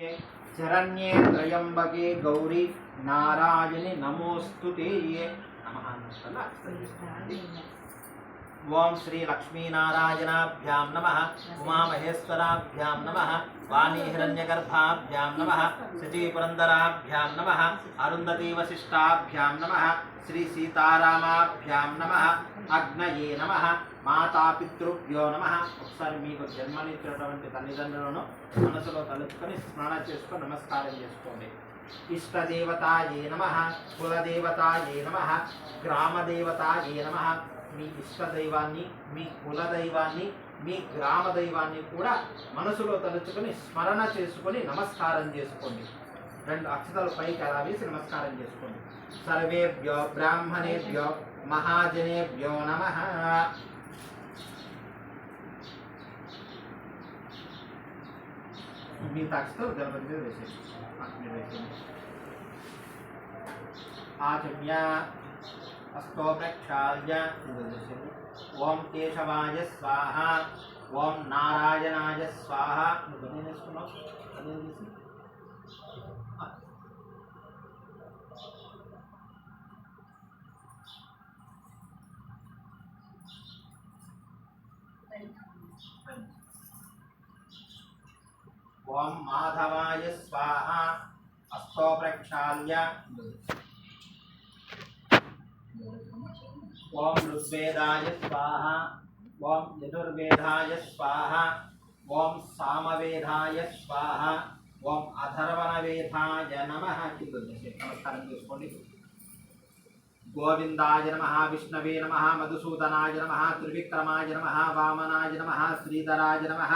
शरण्ये त्र्यंबके गौरी नारायणि नमोस्तुते नमः। ओम श्री लक्ष्मी नारायणाभ्यां नमः। उमा महेश्वराभ्यां नमः। वाणी हिरण्यगर्भाभ्यां नमः। सती पुरंदराभ्यां नमः। अरुंधती वशिष्ठाभ्यां नमः। श्री सीतारामाभ्यां नमः। अग्नये नमः। మాతాపితృభ్యో నమః। ఒకసారి మీకు జన్మనిచ్చినటువంటి తల్లిదండ్రులను మనసులో తలుచుకొని స్మరణ చేసుకొని నమస్కారం చేసుకోండి. ఇష్టదేవతాయే నమః, కులదేవతాయే నమః, గ్రామదేవతాయే నమః. మీ ఇష్టదైవాన్ని, మీ కులదైవాన్ని, మీ గ్రామ దైవాన్ని కూడా మనసులో తలుచుకొని స్మరణ చేసుకొని నమస్కారం చేసుకోండి. రెండు అక్షతలు పైకి అలా వేసి నమస్కారం చేసుకోండి. సర్వేభ్యో బ్రాహ్మణేభ్యో మహాజనేభ్యో నమః. మీ తాక్షతో గణపతి మీద వేసేయండి. ఆచమ్య హస్తో ప్రక్షాళ్య. ఓం కేశవాయ స్వాహ, ఓం నారాయణాయ స్వాహ. నువ్వు వేసుకున్నావు అదే వేసి ఓం మాధవాయ స్వాహ, హస్తో ప్రక్షాళ్య. ఓం ఋగ్వేదాయ స్వాహ, ఓం యజుర్వేదాయ స్వాహ, ఓం సామవేదాయ స్వాహ, ఓం అథర్వణవేదాయ నమః. నమస్కారం చేసుకోండి. గోవిందాయ నమః, విష్ణవే నమః, మధుసూదనాయ నమః, త్రివిక్రమాయ నమః, వామనాయ నమః, శ్రీధరాయ నమః,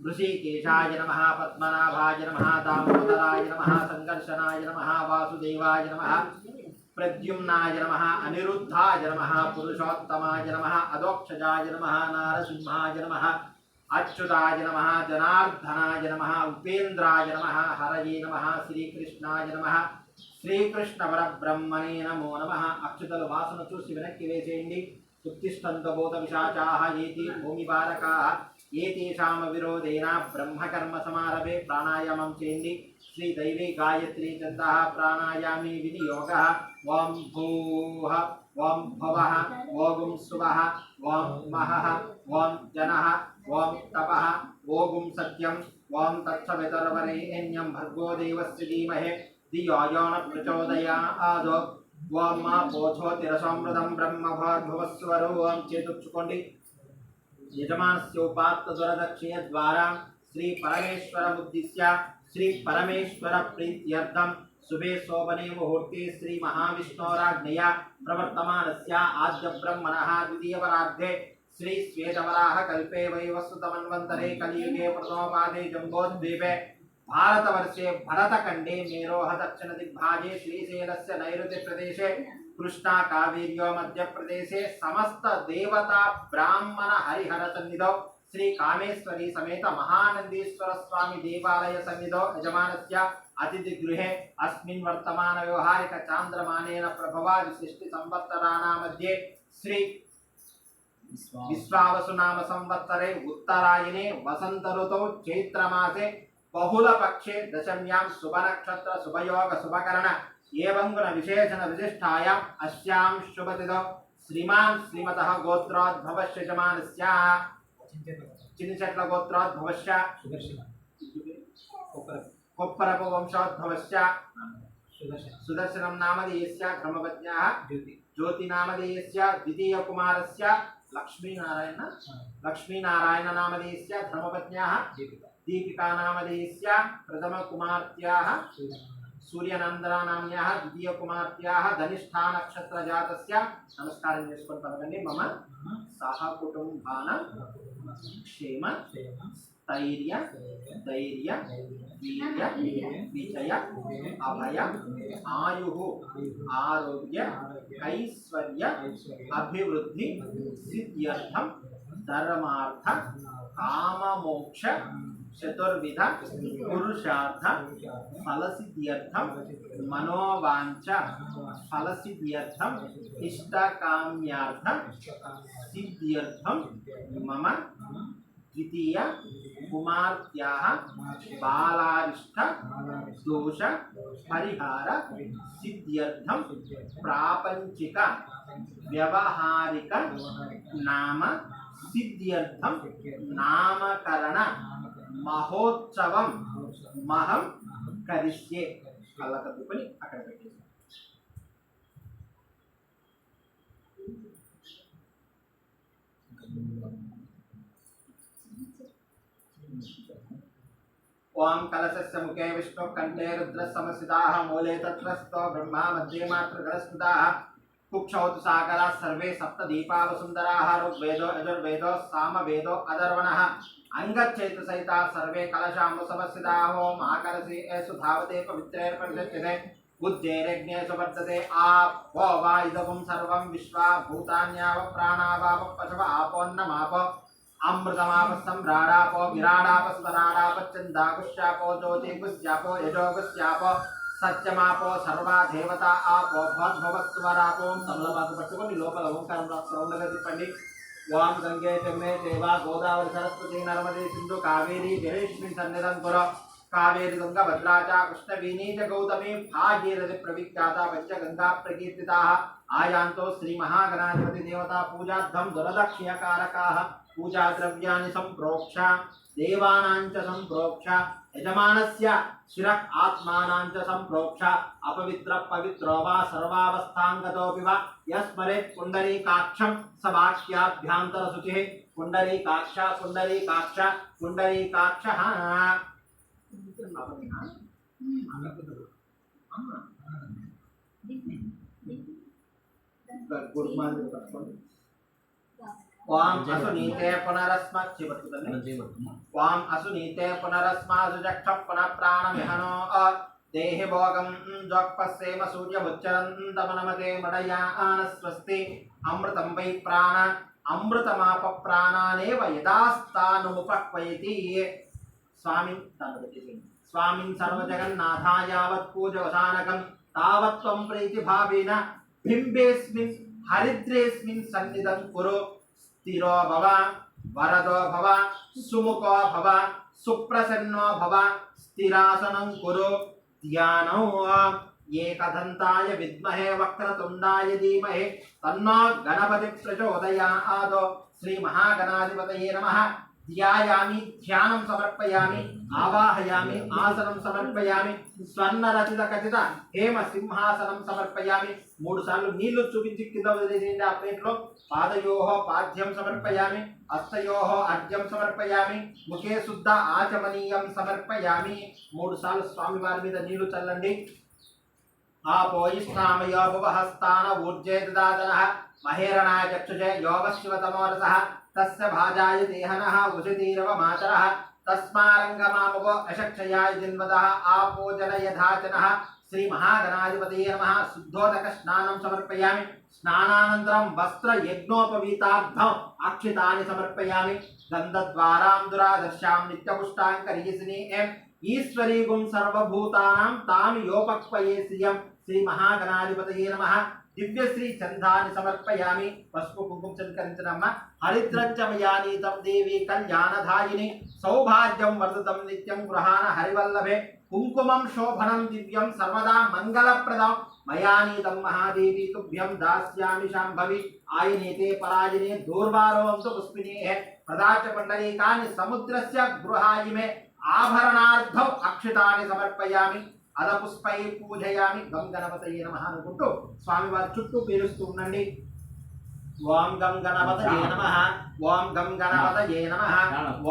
ఋషికేశాయ నమః, పద్మనాభాయ నమః, దామోదరాయ నమః, సంకర్షణాయ నమః, వాసుదేవాయ నమః, ప్రద్యుమ్నాయ నమః, అనిరుద్ధాయ నమః, పురుషోత్తమాయ నమః, అదోక్షజాయ నమః, నారసింహాయ నమః, అచ్యుతాయ నమః, జనార్దనాయ నమః, ఉపేంద్రాయ నమః, హరయే నమః, శ్రీకృష్ణాయ నమః, శ్రీకృష్ణ పరబ్రహ్మణే నమో నమః. అక్షతలు వాసన చూసి వెనక్కి వేసేయండి. ఉత్తిష్టంతబోధ విశాచాః ఏతి భూమిపాలకాః ఏతేషాం విరోధేన బ్రహ్మకర్మ సమారభే ప్రాణాయామం చేయండి. శ్రీ దైవీ గాయత్రీ చందః ప్రాణాయామి వినియోగః. ఓం భూః, ఓం భువః, ఓం సువః, ఓం మహః, ఓం జనః, ఓం తపః, ఓం సత్యం, ఓం తత్సవితుర్వరేణ్యం భర్గో దేవస్య ధీమహి ధియో యో న ప్రచోదయాద్. ఓం మా పోషోతిరసమృతం బ్రహ్మభూర్భువస్వరో. ఓం చేతుచ్చుకోండి. యజమానస్యోపాత్త దురదక్షిణ ద్వారా శ్రీ పరమేశ్వరముద్దిశ్య శ్రీ పరమేశ్వర ప్రీత్యర్థం శుభే శోభనే ముహూర్తే శ్రీ మహావిష్ణోరాజ్ఞయా ప్రవర్తమానస్య ఆద్య బ్రహ్మణః ద్వితీయవరార్ధే శ్రీ శ్వేతవరాహ కల్పే వైవస్వతమన్వంతరే కలియుగే ప్రథమపాదే జంబోద్వీపే भारतवर्षे भरतखंडे मेरोह दक्षिण दिग्भागे श्रीशैलस्य नैऋत्य प्रदेशे कृष्णा कावेर्यो मध्य प्रदेशे समस्त देवता ब्राह्मण हरिहर सन्निधौ श्री कामेश्वरी समेत महानंदीश्वर स्वामी देवालय सन्निधौ यजमानस्य अतिथि गृहे अस्मिन् वर्तमान व्यवहारिक चांद्रमानेन प्रभवा विशिष्टि संवत्सराणां मध्ये श्री विश्वावसु नाम संवत्सरे उत्तरायणे वसंत ऋतौ चैत्रमासे बहुल पक्षे दशम्यां शुभ नक्षत्र शुभयोग शुभकरण एवं गुण विशेषण विशिष्टायां अस्यां शुभतिथौ श्रीमान् श्रीमतः गोत्रोद्भवस्य यजमानस्य चिन्निचट्ल गोत्रोद्भवस्य कोप्परप वंशोद्भवस्य सुदर्शनं नामधेयस्य धर्मपत्न्याः ज्योति नामधेयस्य द्वितीय कुमारस्य लक्ष्मीनारायण नामधेयस्य धर्मपत्न्याः दीपिका नामधेयस्य प्रथम कुमार्त्याः सूर्यनंदना नाम्न्याः द्वितीय कुमार्त्याः धनिष्ठा नक्षत्र जातस्य. नमस्कारं చేసుకొని పలకండి. మమ సహ కుటుంబానాం క్షేమ స్థైర్య ధైర్య వీర్య విజయ అభయ ఆయుః ఆరోగ్య ఐశ్వర్య అభివృద్ధి సిద్ధ్యర్థం ధర్మార్థ కామ మోక్ష चतुर्विध पुरुषार्थ फलसिद्ध्यर्थम मनोवांछ फलसिद्ध्यर्थम इष्टकाम्यार्थ सिद्ध्यर्थम मम द्वितीय कुमार्त्याः बालारिष्ट दोष परिहार सिद्ध्यर्थं प्रापंचिक व्यवहारिक नाम सिद्ध्यर्थं नामकरण महोत्सवं महं करिष्ये कल्लकद्दुपनि अక్కడ పెట్టేసి ओम कलशस्य मुखे विष्णु कंठे रुद्र समसिताः मूले तत्रस्थो ब्रह्मा मध्ये मातृगणस्मृताः कुक्षौ सागरा सर्वे सप्त दीपा वसुंधराः ऋग्वेदो यजुर्वेदो सामवेदो अथर्वणः अंगच्छेत सहिता सर्वे कलशाम्बु समस्थिताः ओम आकलसे सुधावते पवित्रेण परिषत्यते उज्जैरग्ने सुवर्तते आपो वा इदगुं सर्वं विश्वा भूतान्याव प्राणावाव पशव आपोन्नमाप अमृतमाप सम्राडापो विराडाप स्वराडाप चंदाकुश्यापो ज्योतिकुश्यापो यजोकुश्यापो सत्यमापो सर्वा देवता आपो भवस्वरापो तमलमाకు పట్టుకొని లోపల ఓంకారం రౌండ్గా తిప్పండి ఓం గంగే జమునే దేవా గోదావరి సరస్వతి నర్మదే సింధు కావేరీ జలేష్మిన్ సన్నిధం కురు कावेरी गंगा भद्रा च कृष्णवेणी च गौतमी भागीरथी प्रविख्याता पंचगंगा प्रकीर्तिताः आयान्तो श्री महागणाधिपति देवता पूजार्थं दुरदक्षिणकारकाः पूजा द्रव्याणि संप्रोक्ष देवानां च संप्रोक्ष यजमानस्य शिरः आत्मानां च संप्रोक्ष अपवित्र पवित्रो वा सर्वावस्थांगतोऽपि वा यस्मरेत् पुण्डरीकाक्षं स वाक्याभ्यान्तरशुचिः पुण्डरीकाक्ष पुण्डरीकाक्ष पुण्डरीकाक्षः वाम असुनीते पुनरस्मच्चिवत्तुतन्ने वाम असुनीते पुनरस्मासुजक्ष पुनः प्राणमिहनो देहि भोगं ज्वक्पस्सेम सूर्यमुच्चरन्तमनमते मडयानस्वस्ति अमृतं वै प्राण अमृतमाप प्राणानेव यदास्तानुपक्वयति स्वामी स्वामी सर्वजगन्नाथा यावत् पूजवसानकं तावत् त्वं प्रीतिभावेन बिम्बेऽस्मिन् हरिद्रेऽस्मिन् सन्निधं कुरु स्थिरो भव वरदो भव सुमुखो भव सुप्रसन्नो भव स्थिरासनं कुरु ध्यानौ एकदन्ताय विद्महे वक्रतुण्डाय धीमहि तन्नो गणपतिः प्रचोदयात् श्री महागणाधिपतये नमः ध्यायामि ध्यानं समर्पयामि आवाहयामि आसनं समर्पयामि स्वर्णरचित खचित हेम सिंहासनं समर्पयामि मूడు సార్లు నీళ్లు చూపించి కింద వదిలేయండి ఆ ప్లేట్లో పాదయోః పాద్యం సమర్పయామి హస్తయోః అర్ఘ్యం సమర్పయామి ముఖే శుద్ధ ఆచమనీయం సమర్పయామి మూడు సార్లు స్వామి వారి మీద నీళ్లు చల్లండి ఆపోయిష్టామయో భువహస్తాన ఊర్జే దదాతనః మహేరణాయ చక్షుషే యోగశివతమోరసః तस्य भाजाय देहनः उषितीरव मातरः तस्मारंगमामवो अशक्षयाय जिन्वदः आपोजनयधाचनः श्री महागणाधिपतये नमः शुद्धोदक स्नानं समर्पयामि स्नानानन्तरं वस्त्र यज्ञोपवीतार्थम् अक्षितानि समर्पयामि गन्धद्वारां दुरादर्शां नित्यपुष्टाङ्करीसिनी ईश्वरी गुं सर्वभूतानां तां योपक्वये श्रियं श्री महागणाधिपतये नमः दिव्यश्री चंदानि समर्पयामि पशुपु कुंकुम चंकरिंचनम्म हरिद्रच्चमयानीतं देवी कल्याणधायिनी सौभाग्यं वर्धतं नित्यं गृहाण हरिवल्लभे कुंकुमं शोभनं दिव्यं सर्वदा मंगलप्रदं मयानीतं महादेवी तुभ्यं दास्यामि शाम्भवी आयनीते परायणे दूर्वारोऽन्तु पुष्पिने प्रदाच पुण्डरीकानि समुद्रस्य गृहायिमे आभरणार्थौ अक्षितानि समर्पयामि अद पुष्पै पूजयामि गं गणपतये नमः అనుకుంటూ స్వామి వారి చుట్టూ పేరుస్తూ ఉండండి ఓం గం గణపతయే నమః ఓం గం గణపతయే నమః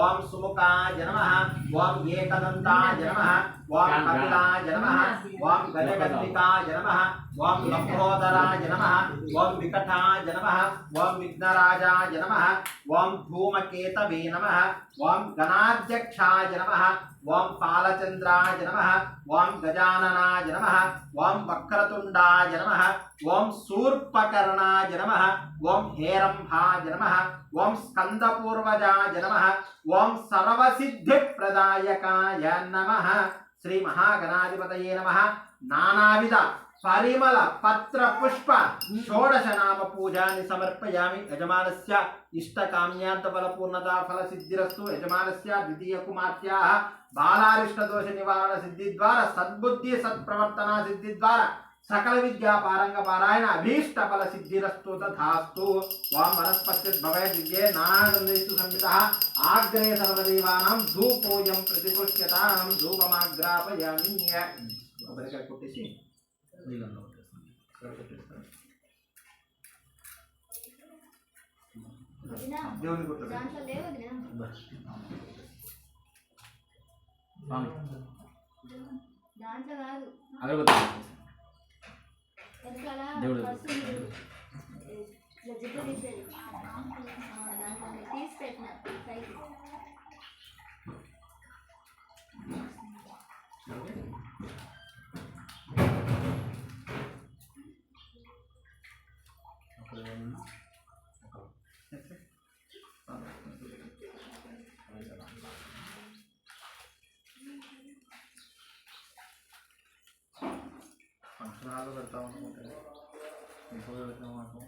ఓం సుముఖాయ నమః ఓం ఏకదంతాయ నమః ఓం కపిలాయ నమః ఓం గజగంధికాయ నమః ఓం లంబోదరాయ నమః ఓం వికటాయ నమః ఓం విఘ్నరాజాయ నమః ఓం ధూమకేతవే నమః ఓం గణాధ్యక్షాయ నమః ओम पालचंद्राय नमः ओम गजाननाय नमः ओम वक्रतुंडाय नमः ओम शूर्पकर्णाय नमः ओम हेरंभाय नमः ओम स्कंदपूर्वजाय नमः ओम सर्वसिद्धिप्रदायकाय नमः శ్రీ మహాగణాధిపతయే నమః నానావిధ పరిమళ పత్ర పుష్ప షోడశ నామ పూజాని సమర్పయామి యజమానస్య ఇష్టకామ్యాంత ఫలపూర్ణతా ఫల సిద్ధిరస్తు యజమానస్య ద్వితీయ కుమార్తెః బాలారిష్ట దోష నివారణ సిద్ధి ద్వారా సద్బుద్ధి సత్ప్రవర్తన సిద్ధి ద్వారా సకల విద్యా పారంగ పారాయణ అభీష్ట ఫల సిద్ధిరస్తు తథాస్తు వాం వనస్పత్యద్భవే దివ్యే నానానందేషు సంహితః ఆగ్రే సర్వదేవానాం ధూపోయం ప్రతిపుష్యతాం ధూపమాగ్రాపయామి కొబ్బరికాయ కొట్టేసి నీళ్ళలో దేవుని కొట్టారు ఫంక్షనాలు పెడతా ఉంటాయి ఇంకో పెడతా మాకు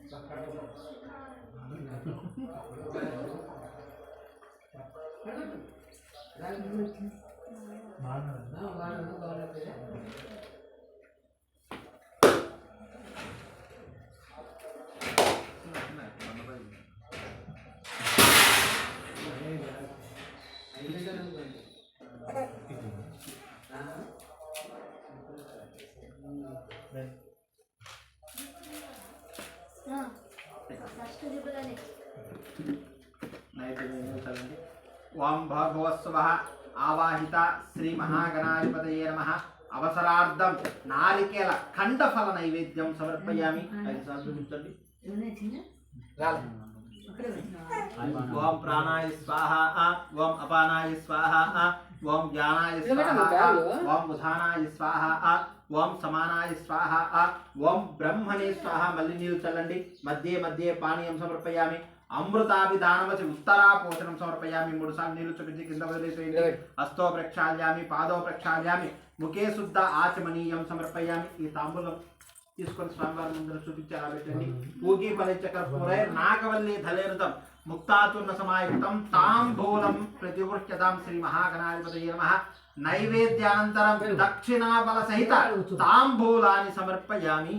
ఓం భగవత్సవః ఆవాహిత శ్రీ మహాగణాధిపతయే నమః అవసరార్థం నారికేల ఖండఫల నైవేద్యం సమర్పయామి 5 సార్లు చూపించండి ఓం ప్రాణాయ స్వాహ ఓం అపానాయ స్వాహ ఓం జ్ఞానాయ స్వాహ ఓం ఉధానాయ స్వాహ ఓం సమానాయ స్వాహ ఓం బ్రహ్మణే స్వాహ మళ్ళీ నీళ్ళు చల్లండి మధ్య మధ్య పానీయం సమర్పయామి అమృతాభిధానమసి ఉత్తరాపోషణం సమర్పయామి 3 సార్లు నీళ్లు చూపించి కింద వదిలేసేయండి హస్తో ప్రక్షాళ్యామి పాదో ప్రక్షాళ్యామి ముఖే శుద్ధ ఆచమనీయం సమర్పయామి ఈ తాంబూలం తీసుకొని స్వామివారి ముందర చూపించి అలా పెట్టండి పూగి ఫలిచకర్పూరై నాగవల్లి ధలేరుతం ముక్తాతుర్ణ సమాయుక్తం తాంబూలం ప్రతివృష్యతాం శ్రీ మహాగణాధిపతయే నమః నైవేద్యానంతరం దక్షిణాబల సహిత తాంబూలాన్ని సమర్పయామి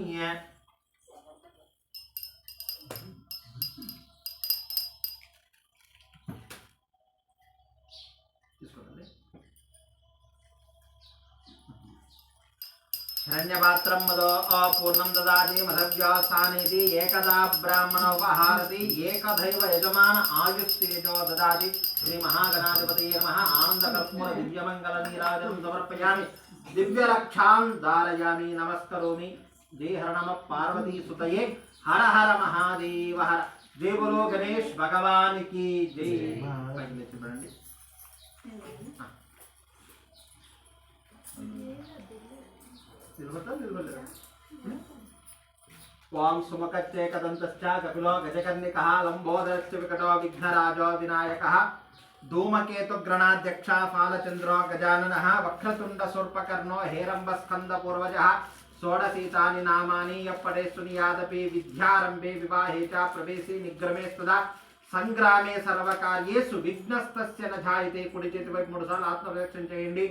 हिरण्यपात्रं मदो अपूर्णं ददाति मधव्यासानेति एकदा ब्राह्मणोपहारति एकदैव यजमान आयुस्तेजो ददाति श्री महागणाधिपतये नमः आनन्दकर्पूर दिव्यमङ्गलनीराजनं समर्पयामि दिव्यरक्षां धारयामि नमस्करोमि जय हर नमः पार्वती सुतये हर हर महादेव हर जय बोलो गणेश भगवान की जय ओम सुमुखच्चैकदन्तश्च कपिलो गजकर्णिकः लम्बोदरश्च विकटो विघ्नराजो विनायकः धूमकेतुग्रणाध्यक्षः फालचन्द्रो गजाननः वक्रतुण्डशूर्पकर्णो हेरम्बस्कन्दपूर्वजः षोडशीतानि नामानि यप्पटे सुनियादपि विद्यारम्भे विवाहे च प्रवेशे निग्रमे स्तदा संग्रामे सर्वकार्येषु विघ्नस्तस्य न जायते कुడి చేతి వైపు 3 సార్లు ఆత్మరక్షణ చేయండి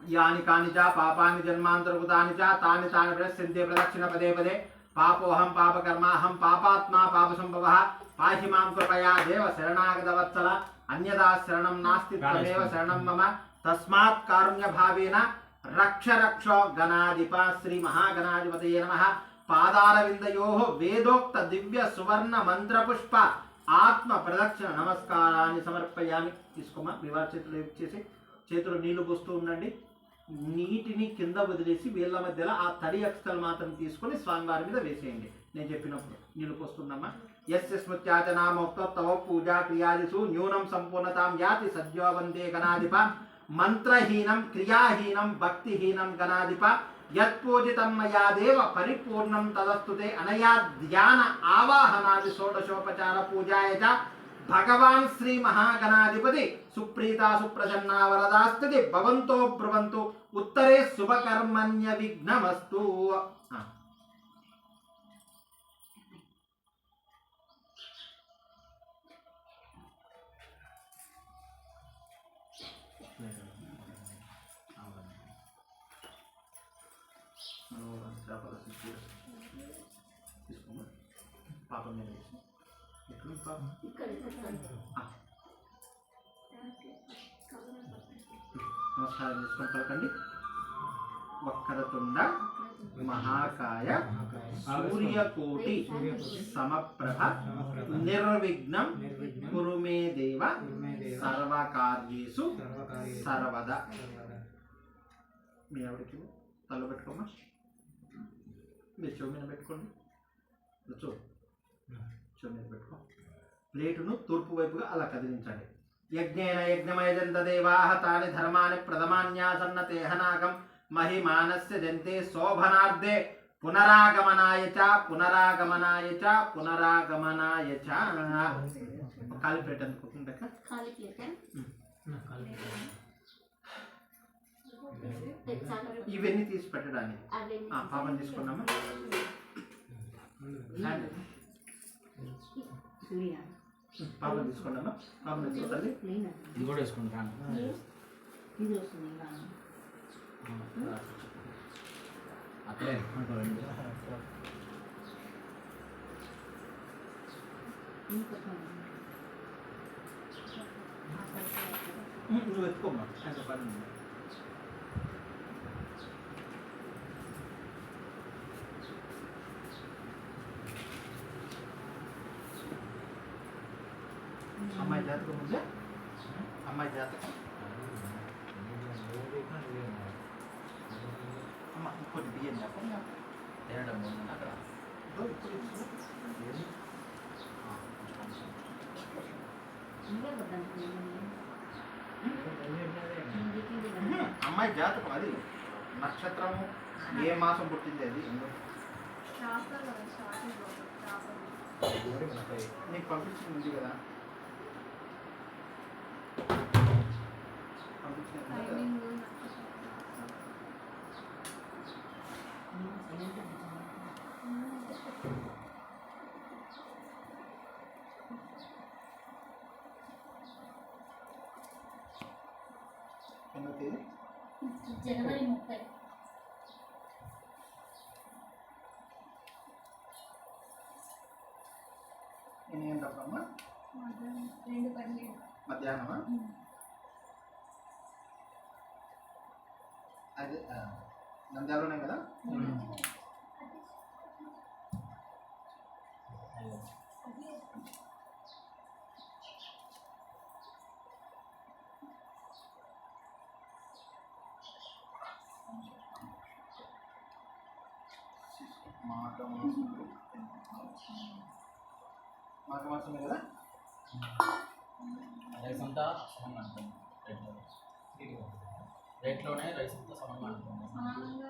यानि कानि च पापानि जन्मान्तरकृतानि च तानि तानि प्रदर्श्यन्ते प्रदक्षिण पदे पदे पापोऽहं पापकर्माहं पापात्मा पापसम्भवः पाहि मां कृपया देव शरणागतवत्सल अन्यथा शरणं नास्ति त्वमेव शरणं मम तस्मात् कारुण्यभावेन रक्ष रक्षो गणाधिप श्री महागणाधिपतये नमः पादारविन्दयोः वेदोक्त दिव्य सुवर्ण मंत्रपुष्प आत्म प्रदक्षिण नमस्काराన్ని సమర్పయామి తీసుకోమా మీ వారి చేతులు చేసి చేతులు నీళ్లు పోస్తూ ఉండండి నీటిని కింద వదిలేసి వేళ్ళ మధ్యలో ఆ తడి అక్షతలు మాత్రం తీసుకొని స్వామివారి మీద వేసేయండి నేను చెప్పినప్పుడు నీళ్లు పోస్తున్నామా యస్య స్మృత్యాచనామోక్త తవ పూజా క్రియాదిషు న్యూనం సంపూర్ణతాం యాతి సద్యో వందే గణాధిప మంత్రహీనం క్రియాహీనం భక్తిహీనం గణాధిప యత్పూజితం మయా దేవ పరిపూర్ణం తదస్తుతే అనయా ధ్యాన ఆవాహనాది షోడశోపచార పూజాయ చ భగవాన్ శ్రీ మహాగణాధిపతి సుప్రీత సుప్రసన్నా వరదాస్థితి భవంతో బ్రువంతు ఉత్తరే శుభకర్మణ్య విఘ్నమస్తు. పాపం మీద నమస్కారం చేసుకొని పలకండి. వక్రతుండ మహాకాయ సూర్యకోటి సమప్రభ నిర్విఘ్నం కురు మే దేవ సర్వకార్యేషు సర్వదా. మీ ఆవిడకి తల పెట్టుకోమా, మీరు చెవు మీద పెట్టుకోండి. చెవు మీద పెట్టుకో. ప్లేటును తూర్పు వైపుగా అలా కదిలించండి. యజ్ఞేన యజ్ఞమయజంత దేవాః తాని ధర్మాని ప్రథమాన్యాసన్నతేహనాకం మహిమానస్య జంతే శోభనార్థే పునరాగమనాయ చ పునరాగమనాయ చ పునరాగమనాయ చ. ఖాళీ ప్లేట్ అనుకుంటుండక ఇవన్నీ తీసి పెట్టడానికి పాపం తీసుకున్నామా. పాపం తీసుకున్నామా. పాపం తీసుకోవాలి. ఇది కూడా వేసుకుంటాను. అట్లే నువ్వు ఎత్తుకోమ్మా. ఎంత పని ఉంది. అమ్మాయి జాతకం ఉందా? అమ్మాయి జాతకం అమ్మ ఇంకోటి బియ్యం చెప్పండి. తినడం ఉంది అక్కడ. అమ్మాయి జాతకం అది నక్షత్రము ఏ మాసం పుట్టింది అది నీకు పంపించింది ఉంది కదా. జనవరి 30. ఎన్ని గంటలమ్మా? మధ్యాహ్నమా? అదే నంద్యాలలోనే కదా. మాఘమాసమే కదా. రైస్ అంతా సమంగా ఉంటుంది. రేట్లోనే రైస్ అంతా సమంగా ఉంటుంది.